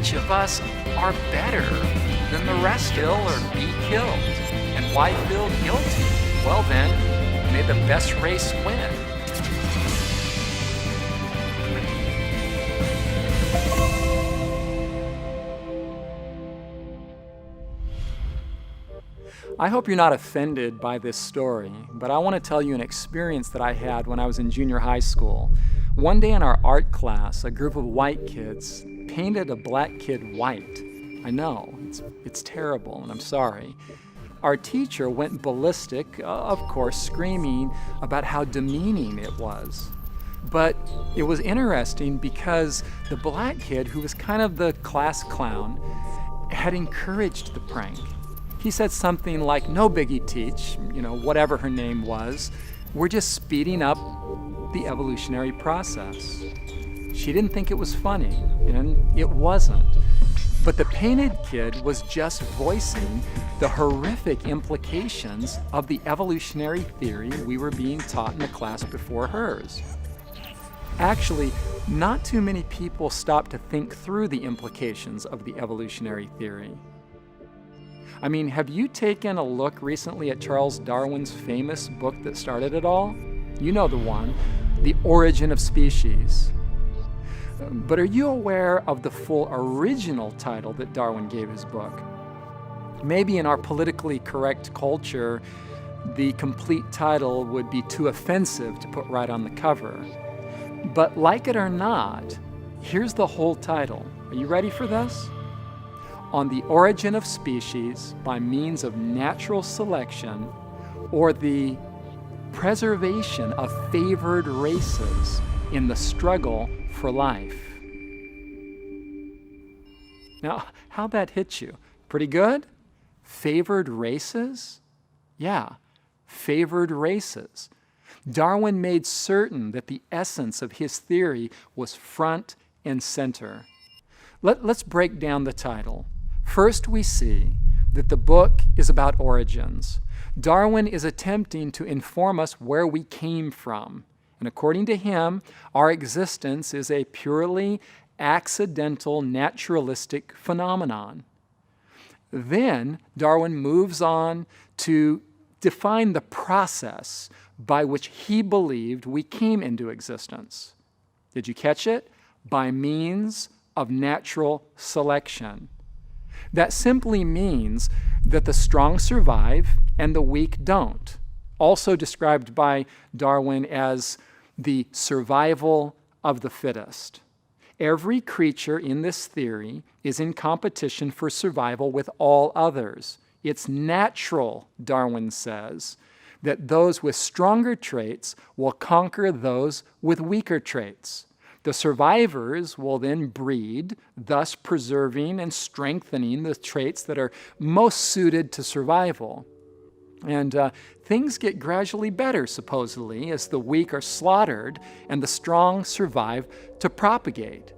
which of us are better than the rest kill or be killed? And why feel guilty? Well then, may the best race win. I hope you're not offended by this story, but I want to tell you an experience that I had when I was in junior high school. One day in our art class, a group of white kids painted a black kid white. I know, it's terrible, and I'm sorry. Our teacher went ballistic, of course, screaming about how demeaning it was. But it was interesting because the black kid, who was kind of the class clown, had encouraged the prank. He said something like, "No biggie, teach," whatever her name was. "We're just speeding up the evolutionary process." She didn't think it was funny, and it wasn't. But the painted kid was just voicing the horrific implications of the evolutionary theory we were being taught in the class before hers. Actually, not too many people stop to think through the implications of the evolutionary theory. I mean, have you taken a look recently at Charles Darwin's famous book that started it all? You know the one, The Origin of Species. But are you aware of the full original title that Darwin gave his book? Maybe in our politically correct culture, the complete title would be too offensive to put right on the cover. But like it or not, here's the whole title. Are you ready for this? On the Origin of Species by Means of Natural Selection, or the Preservation of Favored Races in the Struggle for Life. Now, how'd that hit you? Pretty good? Favored races? Yeah, favored races. Darwin made certain that the essence of his theory was front and center. Let's break down the title. First, we see that the book is about origins. Darwin is attempting to inform us where we came from. And according to him, our existence is a purely accidental, naturalistic phenomenon. Then Darwin moves on to define the process by which he believed we came into existence. Did you catch it? By means of natural selection. That simply means that the strong survive and the weak don't. Also described by Darwin as the survival of the fittest. Every creature in this theory is in competition for survival with all others. It's natural, Darwin says, that those with stronger traits will conquer those with weaker traits. The survivors will then breed, thus preserving and strengthening the traits that are most suited to survival. And things get gradually better, supposedly, as the weak are slaughtered and the strong survive to propagate.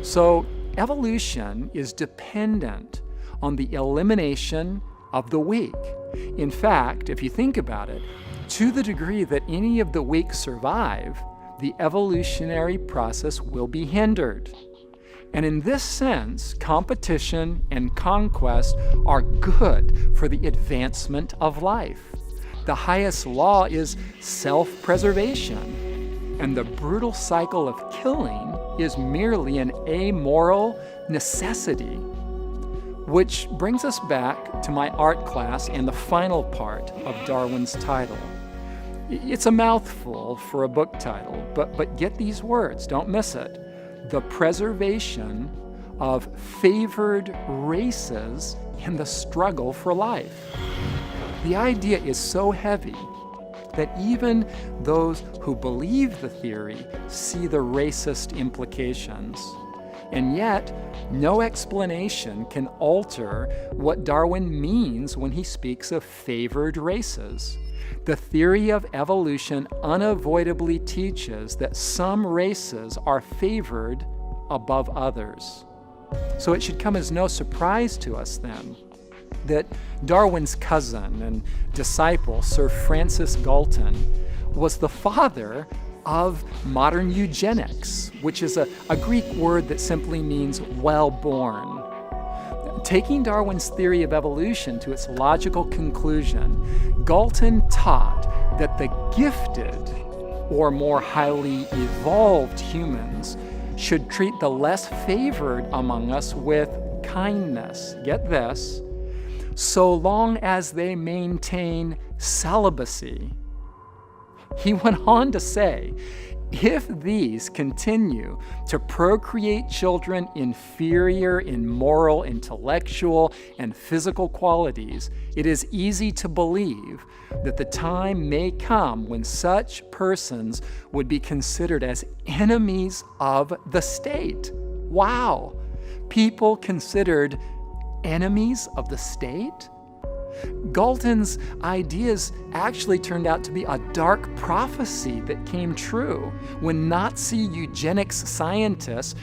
So evolution is dependent on the elimination of the weak. In fact, if you think about it, to the degree that any of the weak survive, the evolutionary process will be hindered. And in this sense, competition and conquest are good for the advancement of life. The highest law is self-preservation, and the brutal cycle of killing is merely an amoral necessity. Which brings us back to my art class and the final part of Darwin's title. It's a mouthful for a book title, but get these words, don't miss it. The preservation of favored races in the struggle for life. The idea is so heavy that even those who believe the theory see the racist implications. And yet, no explanation can alter what Darwin means when he speaks of favored races. The theory of evolution unavoidably teaches that some races are favored above others. So it should come as no surprise to us then that Darwin's cousin and disciple, Sir Francis Galton, was the father of modern eugenics, which is a Greek word that simply means well-born. Taking Darwin's theory of evolution to its logical conclusion, Galton taught that the gifted, or more highly evolved humans, should treat the less favored among us with kindness. Get this, so long as they maintain celibacy. He went on to say, if these continue to procreate children inferior in moral, intellectual, and physical qualities, it is easy to believe that the time may come when such persons would be considered as enemies of the state. Wow! People considered enemies of the state? Galton's ideas actually turned out to be a dark prophecy that came true when Nazi eugenics scientists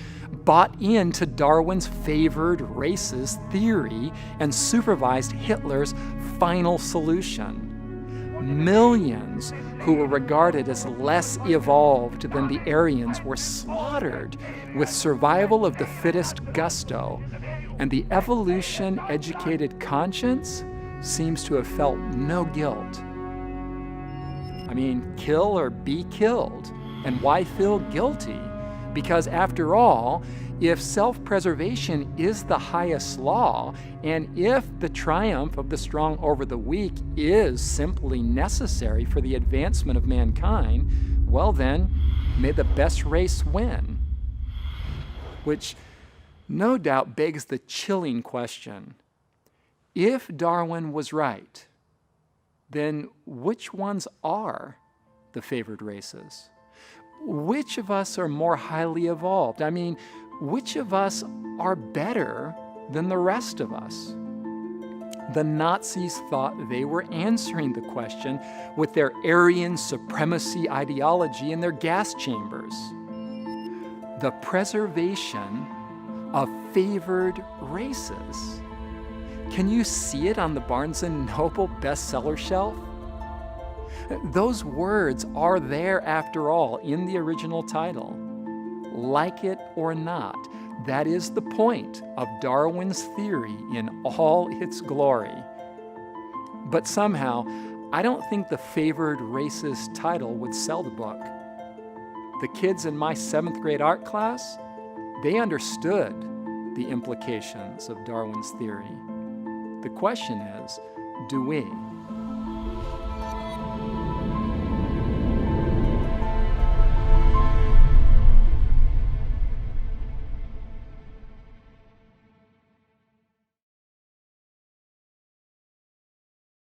bought into Darwin's favored races theory and supervised Hitler's final solution. Millions who were regarded as less evolved than the Aryans were slaughtered with survival of the fittest gusto, and the evolution-educated conscience seems to have felt no guilt. I mean, kill or be killed. And why feel guilty? Because after all, if self-preservation is the highest law, and if the triumph of the strong over the weak is simply necessary for the advancement of mankind, well then, may the best race win. Which no doubt begs the chilling question, if Darwin was right, then which ones are the favored races? Which of us are more highly evolved? I mean, which of us are better than the rest of us? The Nazis thought they were answering the question with their Aryan supremacy ideology in their gas chambers. The preservation of favored races. Can you see it on the Barnes & Noble bestseller shelf? Those words are there, after all, in the original title. Like it or not, that is the point of Darwin's theory in all its glory. But somehow, I don't think the favored races title would sell the book. The kids in my 7th grade art class, they understood the implications of Darwin's theory. The question is, do we?